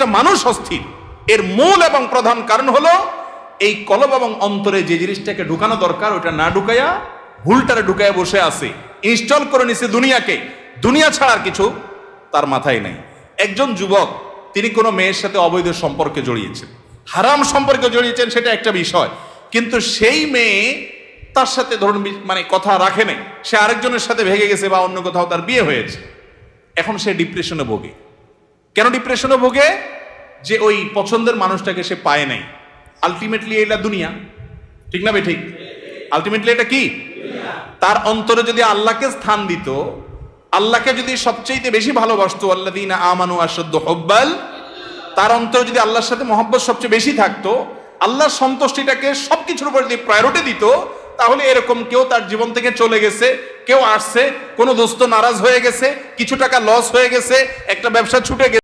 প্রত্যেকটা মানুষ অস্থির। এর মূল এবং প্রধান কারণ হলো এই কলব এবং অন্তরে যে জিনিসটাকে ঢুকানো দরকার ওটা না ঢুকাইয়া ভুলটারে ঢুকাইয়া বসে আছে, ইনস্টল করে নিছে দুনিয়াকে। দুনিয়া ছাড়ার কিছু তার মাথায় নাই। একজন যুবক তিনি কোনো মেয়ের সাথে অবৈধ সম্পর্কে জড়িয়েছেন, হারাম সম্পর্কে জড়িয়েছেন, সেটা একটা বিষয়। কিন্তু সেই মেয়ে তার সাথে ধরুন মানে কথা রাখে নাই, সে আরেকজনের সাথে ভেগে গেছে বা অন্য কোথাও তার বিয়ে হয়েছে। এখন সে ডিপ্রেশনে ভোগে। কেন ডিপ্রেশনে ভোগে? যে ওই পছন্দের মানুষটাকে সে পায় নাই। আলটিমেটলি এটা দুনিয়া, ঠিক না ভাই? ঠিক। আলটিমেটলি এটা কি? তার অন্তরে যদি আল্লাহকে স্থান দিত, আল্লাহকে যদি সবচেয়ে বেশি ভালোবাসতো, আল্লাযীনা আমানু আশাদ্দু হুব্বাল, তার অন্তরে যদি আল্লাহর সাথে মহব্বত সবচেয়ে বেশি থাকতো, আল্লাহর সন্তুষ্টিটাকে সবকিছুর উপর যদি প্রায়োরিটি দিত, তাহলে এরকম কেউ তার জীবন থেকে চলে গেছে, কেউ আসছে, কোনো দোস্ত নারাজ হয়ে গেছে, কিছু টাকা লস হয়ে গেছে, একটা ব্যবসা ছুটে গেছে,